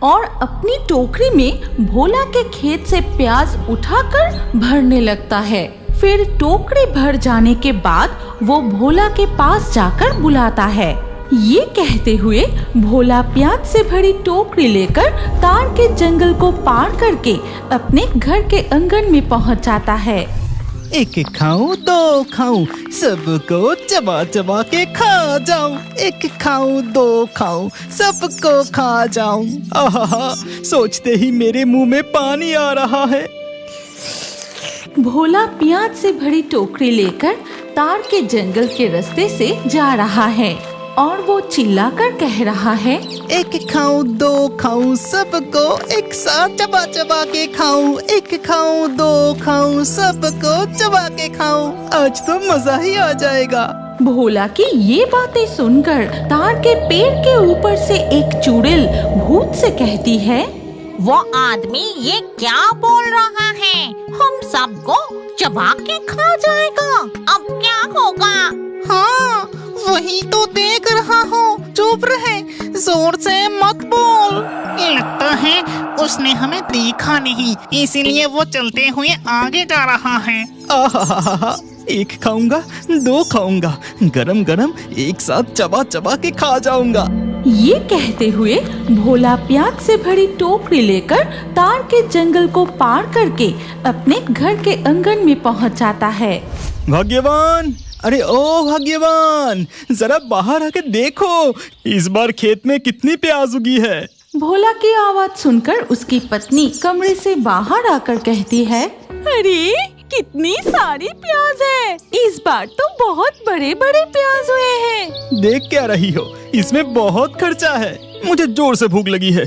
और अपनी टोकरी में भोला के खेत से प्याज उठाकर भरने लगता है। फिर टोकरी भर जाने के बाद वो भोला के पास जाकर बुलाता है। ये कहते हुए भोला प्याज से भरी टोकरी लेकर तार के जंगल को पार करके अपने घर के आंगन में पहुंच जाता है। एक खाऊं दो खाऊं सबको चबा चबा के खा जाऊं, एक खाऊं दो खाऊं सबको खा जाऊं। आहा, सोचते ही मेरे मुंह में पानी आ रहा है। भोला प्याज से भरी टोकरी लेकर तार के जंगल के रास्ते से जा रहा है और वो चिल्लाकर कह रहा है, एक खाऊं दो खाऊं सबको एक साथ चबा चबा के खाऊं, एक खाऊं दो खाऊं सबको चबा के खाऊं। आज तो मजा ही आ जाएगा। भोला की ये बातें सुनकर तार के पेड़ के ऊपर से एक चुड़ैल भूत से कहती है, वो आदमी ये क्या बोल रहा है? हम सबको चबा के खा जाएगा। अब क्या होगा? हाँ, वही तो देख रहा हूँ। चुप रहे, जोर से मत बोल। लगता है उसने हमें देखा नहीं, इसीलिए वो चलते हुए आगे जा रहा है। आहा, एक खाऊंगा दो खाऊंगा, गरम गरम एक साथ चबा चबा के खा जाऊंगा। ये कहते हुए भोला प्याज से भरी टोकरी लेकर तार के जंगल को पार करके अपने घर के आंगन में पहुंच जाता है। भाग्यवान, अरे ओ भाग्यवान, जरा बाहर आके देखो, इस बार खेत में कितनी प्याज उगी है। भोला की आवाज सुनकर उसकी पत्नी कमरे से बाहर आकर कहती है, अरे कितनी सारी प्याज है, इस बार तो बहुत बड़े बड़े प्याज हुए हैं। देख क्या रही हो, इसमें बहुत खर्चा है। मुझे जोर से भूख लगी है।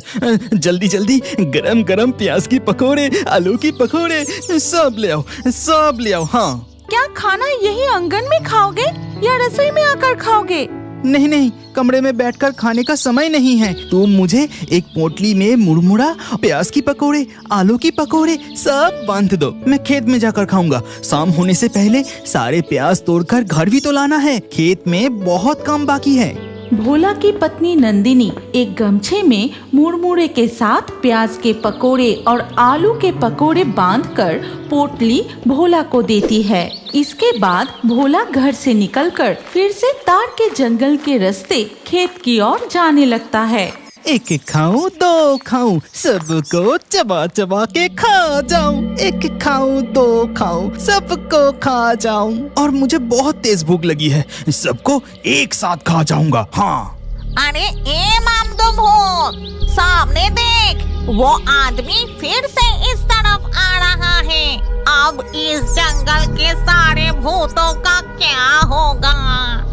जल्दी जल्दी गरम गरम प्याज की पकोड़े, आलू की पकोड़े सब ले आओ, सब ले आओ। हाँ, क्या खाना यही आंगन में खाओगे या रसोई में आकर खाओगे? नहीं नहीं, कमरे में बैठकर खाने का समय नहीं है। तो मुझे एक पोटली में मुरमुरा, प्याज की पकोड़े, आलू की पकोड़े सब बांध दो। मैं खेत में जाकर खाऊंगा। शाम होने से पहले सारे प्याज तोड़कर घर भी तो लाना है, खेत में बहुत काम बाकी है। भोला की पत्नी नंदिनी एक गमछे में मुरमुरे के साथ प्याज के पकोड़े और आलू के पकोड़े बांधकर पोटली भोला को देती है। इसके बाद भोला घर से निकलकर फिर से तार के जंगल के रास्ते खेत की ओर जाने लगता है। एक खाऊं दो खाऊं सबको चबा चबा के खा जाऊं, एक खाऊं दो खाऊं सबको खा जाऊं। और मुझे बहुत तेज भूख लगी है, सबको एक साथ खा जाऊंगा। हाँ, अरे ए मामदो भूत, सामने देख, वो आदमी फिर से इस तरफ आ रहा है। अब इस जंगल के सारे भूतों का क्या होगा?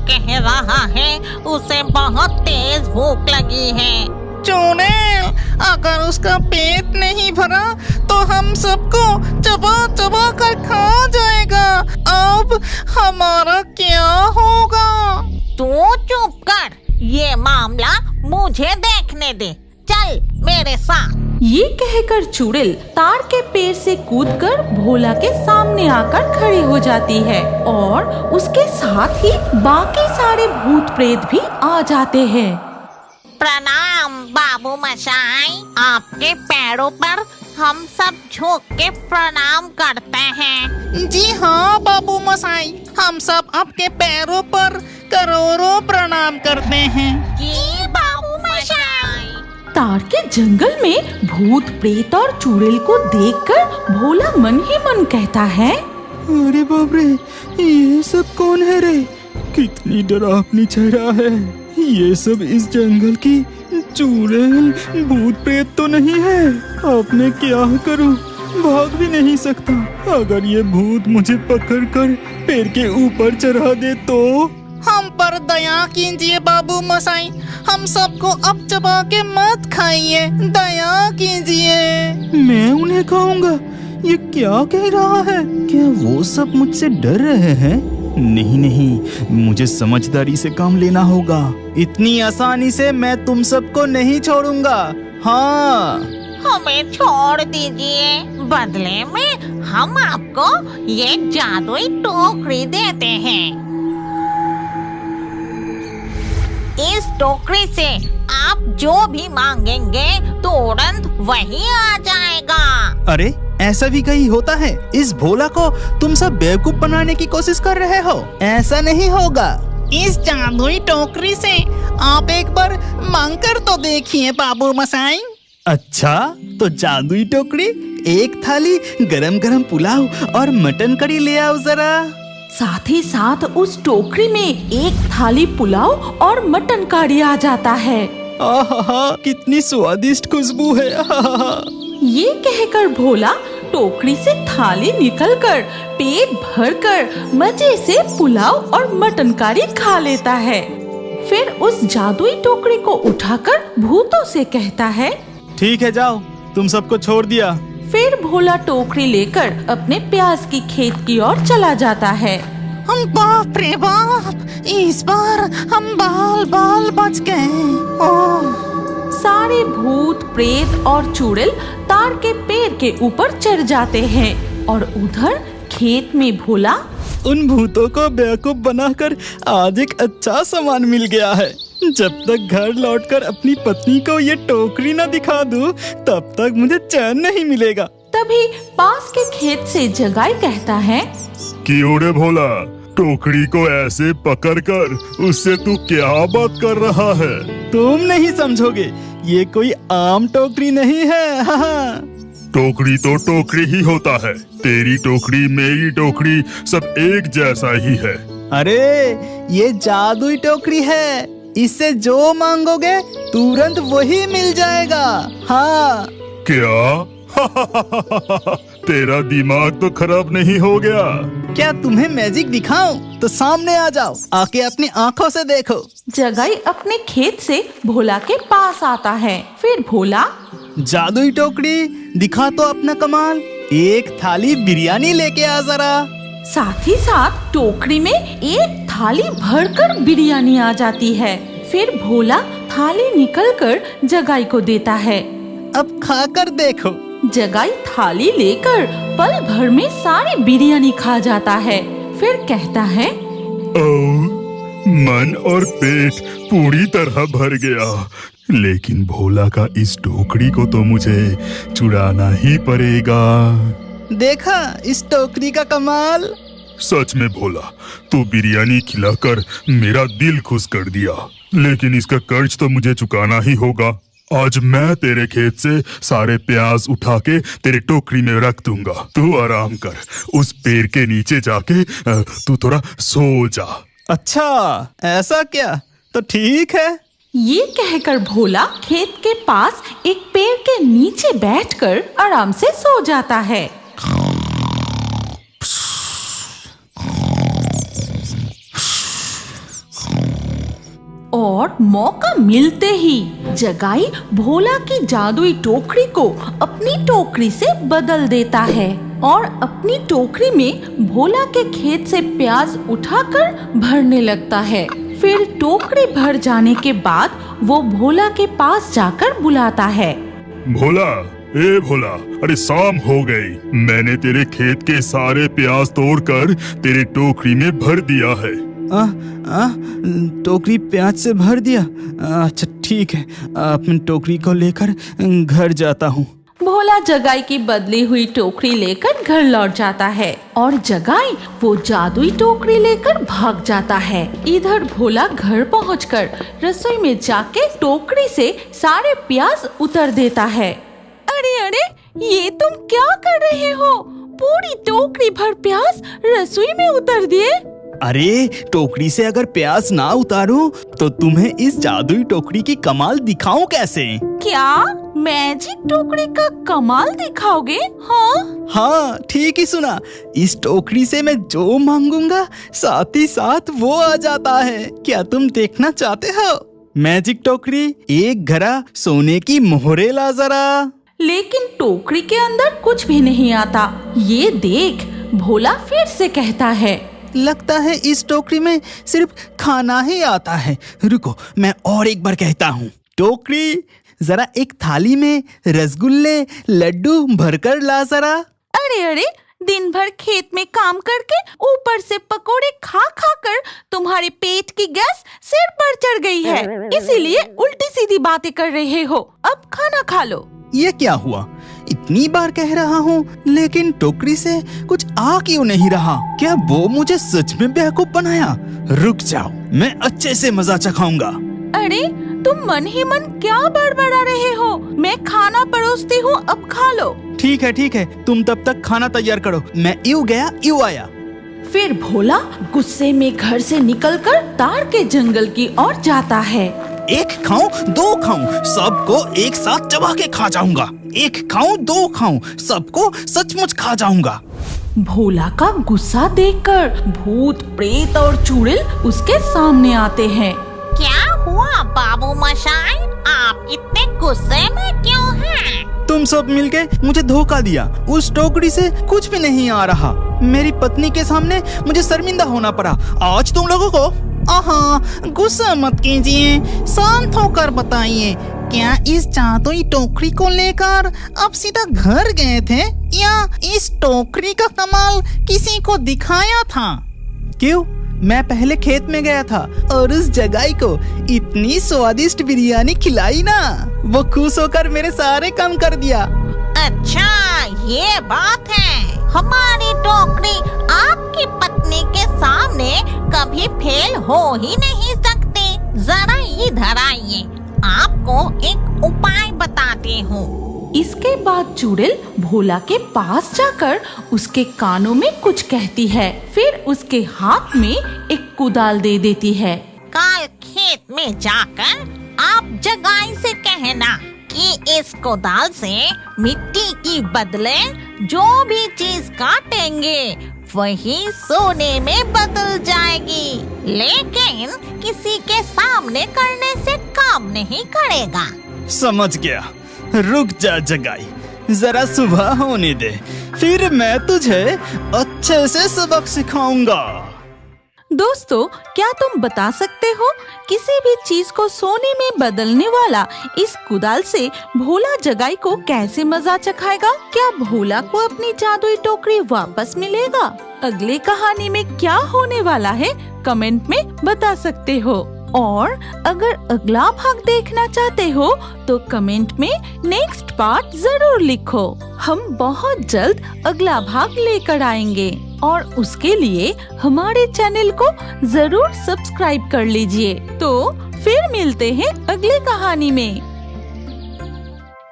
कह रहा है उसे बहुत तेज भूख लगी है। चुड़ैल, अगर उसका पेट नहीं भरा तो हम सबको चबा चबा कर खा जाएगा। अब हमारा क्या होगा? तू चुप कर, ये मामला मुझे देखने दे, चल मेरे साथ। ये कहकर चुड़ैल तार के पेड़ से कूदकर भोला के सामने आकर खड़ी हो जाती है और उसके साथ ही बाकी सारे भूत प्रेत भी आ जाते हैं। प्रणाम बाबू मशाई, आपके पैरों पर हम सब झुक के प्रणाम करते हैं। जी हाँ बाबू मसाई, हम सब आपके पैरों पर करोड़ों प्रणाम करते हैं। जी बाबू मशाई। तार के जंगल में भूत प्रेत और चुड़ैल को देखकर भोला मन ही मन कहता है, अरे बाप रे, ये सब कौन है रे? कितनी डरावनी चेहरा है। ये सब इस जंगल की चुड़ैल भूत प्रेत तो नहीं है। अब मैं क्या करूं? भाग भी नहीं सकता। अगर ये भूत मुझे पकड़कर पेड़ के ऊपर चढ़ा दे तो? हम पर दया कीजिए बाबू मसाई, हम सबको अब चबा के मत खाइए, दया कीजिए। मैं उन्हें खाऊंगा? ये क्या कह रहा है? क्या वो सब मुझसे डर रहे हैं? नहीं नहीं, मुझे समझदारी से काम लेना होगा। इतनी आसानी से मैं तुम सबको नहीं छोड़ूंगा। हाँ, हमें छोड़ दीजिए, बदले में हम आपको ये जादुई टोकरी देते हैं। इस टोकरी से आप जो भी मांगेंगे तोड़ वही आ जाएगा। अरे ऐसा भी कहीं होता है? इस भोला को तुम सब बेवकूफ बनाने की कोशिश कर रहे हो। ऐसा नहीं होगा। इस जादुई टोकरी से आप एक बार मांग कर तो देखिए बाबू मसाई। अच्छा, तो जादुई टोकरी, एक थाली गरम गरम पुलाव और मटन करी ले आओ जरा। साथ ही साथ उस टोकरी में एक थाली पुलाव और मटन करी आ जाता है। आहा, कितनी स्वादिष्ट खुशबू है। आहा। ये कहकर भोला टोकरी से थाली निकलकर पेट भरकर मजे से पुलाव और मटन करी खा लेता है। फिर उस जादुई टोकरी को उठाकर भूतों से कहता है, ठीक है, जाओ, तुम सबको छोड़ दिया। फिर भोला टोकरी लेकर अपने प्याज की खेत की ओर चला जाता है। हम बाप रे बाप, इस बार हम बाल बाल बच गए। ओह, सारे भूत प्रेत और चुड़ैल तार के पेड़ के ऊपर चढ़ जाते हैं और उधर खेत में भोला उन भूतों को बेवकूफ बनाकर आज एक अच्छा सामान मिल गया है। जब तक घर लौटकर अपनी पत्नी को ये टोकरी न दिखा दूं, तब तक मुझे चैन नहीं मिलेगा। तभी पास के खेत से जगाई कहता है, क्यों रे भोला, टोकरी को ऐसे पकड़कर उससे तू क्या बात कर रहा है? तुम नहीं समझोगे, ये कोई आम टोकरी नहीं है। हाँ। टोकरी तो टोकरी ही होता है। तेरी टोकरी मेरी टोकरी सब एक जैसा ही है। अरे ये जादुई टोकरी है, इससे जो मांगोगे तुरंत वही मिल जाएगा। हाँ। क्या? तेरा दिमाग तो खराब नहीं हो गया? क्या तुम्हें मैजिक दिखाऊं? तो सामने आ जाओ, आके अपनी आंखों से देखो। जगाई अपने खेत से भोला के पास आता है। फिर भोला, जादुई टोकरी, दिखा तो अपना कमाल। एक थाली बिरयानी लेके आ जरा। साथ ही साथ टोकरी में एक थाली भरकर बिरयानी आ जाती है। फिर भोला थाली निकलकर जगाई को देता है। अब खाकर देखो। जगाई थाली लेकर पल भर में सारी बिरयानी खा जाता है। फिर कहता है, ओह, मन और पेट पूरी तरह भर गया, लेकिन भोला का इस टोकरी को तो मुझे चुराना ही पड़ेगा। देखा इस टोकरी का कमाल? सच में भोला, तू बिरयानी खिलाकर मेरा दिल खुश कर दिया, लेकिन इसका कर्ज तो मुझे चुकाना ही होगा। आज मैं तेरे खेत से सारे प्याज उठा के तेरे टोकरी में रख दूंगा। तू आराम कर, उस पेड़ के नीचे जाके तू थोड़ा सो जा। अच्छा, ऐसा क्या? तो ठीक है। ये कहकर भोला खेत के पास एक पेड़ के नीचे बैठकर आराम से सो जाता है। और मौका मिलते ही जगाई भोला की जादुई टोकरी को अपनी टोकरी से बदल देता है और अपनी टोकरी में भोला के खेत से प्याज उठाकर भरने लगता है। फिर टोकरी भर जाने के बाद वो भोला के पास जाकर बुलाता है, भोला, ए भोला, अरे शाम हो गई। मैंने तेरे खेत के सारे प्याज तोड़कर तेरे टोकरी में भर दिया है। टोकरी प्याज से भर दिया? अच्छा ठीक है, अपनी टोकरी को लेकर घर जाता हूँ। भोला जगाई की बदली हुई टोकरी लेकर घर लौट जाता है और जगाई वो जादुई टोकरी लेकर भाग जाता है। इधर भोला घर पहुंचकर रसोई में जाके टोकरी से सारे प्याज उतर देता है। अरे अरे, ये तुम क्या कर रहे हो? पूरी टोकरी भर प्याज रसोई में उतर दिए। अरे टोकरी से अगर प्याज ना उतारूं तो तुम्हें इस जादुई टोकरी की कमाल दिखाऊं कैसे? क्या मैजिक टोकरी का कमाल दिखाओगे? हाँ, ठीक ही सुना। इस टोकरी से मैं जो मांगूंगा साथ ही साथ वो आ जाता है। क्या तुम देखना चाहते हो? मैजिक टोकरी, एक घड़ा सोने की मोहरे ला जरा। लेकिन टोकरी के अंदर कुछ भी नहीं आता। ये देख भोला फिर से कहता है, लगता है इस टोकरी में सिर्फ खाना ही आता है। रुको, मैं और एक बार कहता हूँ। टोकरी, जरा एक थाली में रसगुल्ले लड्डू भरकर ला जरा। अरे अरे, दिन भर खेत में काम करके ऊपर से पकोड़े खा खा कर तुम्हारे पेट की गैस सिर पर चढ़ गई है, इसीलिए उल्टी सीधी बातें कर रहे हो। अब खाना खा लो। ये क्या हुआ? इतनी बार कह रहा हूँ, लेकिन टोकरी से कुछ आ क्यों नहीं रहा? क्या वो मुझे सच में बेवकूफ बनाया? रुक जाओ, मैं अच्छे से मजा चखाऊंगा। अरे तुम मन ही मन क्या बड़बड़ा रहे हो? मैं खाना परोसती हूँ, अब खा लो। ठीक है, तुम तब तक खाना तैयार करो, मैं यूं गया यूं आया। फिर भोला गुस्से में घर से निकलकर तार के जंगल की ओर जाता है। एक खाऊं, दो खाऊं, सबको एक साथ चबा के खा जाऊंगा। एक खाऊं, दो खाऊं, सबको सचमुच खा जाऊंगा। भोला का गुस्सा देखकर भूत, प्रेत और चुड़ैल उसके सामने आते हैं। क्या हुआ बाबू मशाई, आप इतने गुस्से में क्यों हैं? तुम सब मिलके मुझे धोखा दिया। उस टोकरी से कुछ भी नहीं आ रहा। मेरी पत्नी के सामने मुझे शर्मिंदा होना पड़ा। आज तुम लोगों को गुस्सा मत कीजिए, शांत होकर बताइए, क्या इस जादुई टोकरी को लेकर आप सीधा घर गए थे या इस टोकरी का कमाल किसी को दिखाया था? क्यों? मैं पहले खेत में गया था और उस जगाई को इतनी स्वादिष्ट बिरयानी खिलाई ना, वो खुश होकर मेरे सारे काम कर दिया। अच्छा ये बात है। हमारी टोकरी आपकी पत्नी के सामने कभी फेल हो ही नहीं सकती। जरा इधर आइए, आपको एक उपाय बताती हूँ। इसके बाद चुड़ैल भोला के पास जाकर उसके कानों में कुछ कहती है, फिर उसके हाथ में एक कुदाल दे देती है। कल खेत में जाकर आप जगाई से कहना कि इस कुदाल से मिट्टी की बदले जो भी चीज काटेंगे वही सोने में बदल जाएगी, लेकिन किसी के सामने करने से काम नहीं करेगा। समझ गया। रुक जा जगाई, जरा सुबह होने दे, फिर मैं तुझे अच्छे से सबक सिखाऊंगा। दोस्तों, क्या तुम बता सकते हो किसी भी चीज को सोने में बदलने वाला इस कुदाल से भोला जगाई को कैसे मजा चखाएगा? क्या भोला को अपनी जादुई टोकरी वापस मिलेगा? अगली कहानी में क्या होने वाला है कमेंट में बता सकते हो। और अगर अगला भाग देखना चाहते हो तो कमेंट में नेक्स्ट पार्ट जरूर लिखो। हम बहुत जल्द अगला भाग लेकर आएंगे और उसके लिए हमारे चैनल को जरूर सब्सक्राइब कर लीजिए। तो फिर मिलते हैं अगली कहानी में।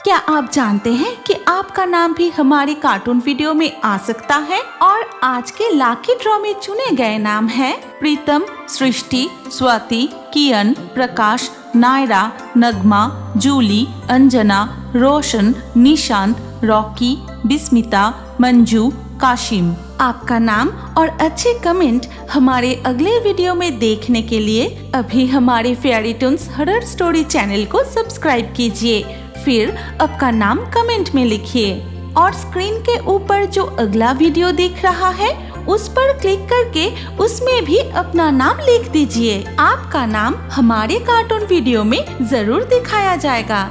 क्या आप जानते हैं कि आपका नाम भी हमारे कार्टून वीडियो में आ सकता है? और आज के लाकी ड्रॉ में चुने गए नाम हैं प्रीतम, सृष्टि, स्वाति, किरण, प्रकाश, नायरा, नगमा, जूली, अंजना, रोशन, निशांत, रॉकी, बिस्मिता, मंजू, काशिम। आपका नाम और अच्छे कमेंट हमारे अगले वीडियो में देखने के लिए अभी हमारे fairy Toons horror story channel को सब्सक्राइब कीजिए, फिर आपका नाम कमेंट में लिखिए और स्क्रीन के ऊपर जो अगला वीडियो दिख रहा है उस पर क्लिक करके उसमें भी अपना नाम लिख दीजिए। आपका नाम हमारे कार्टून वीडियो में जरूर दिखाया जाएगा।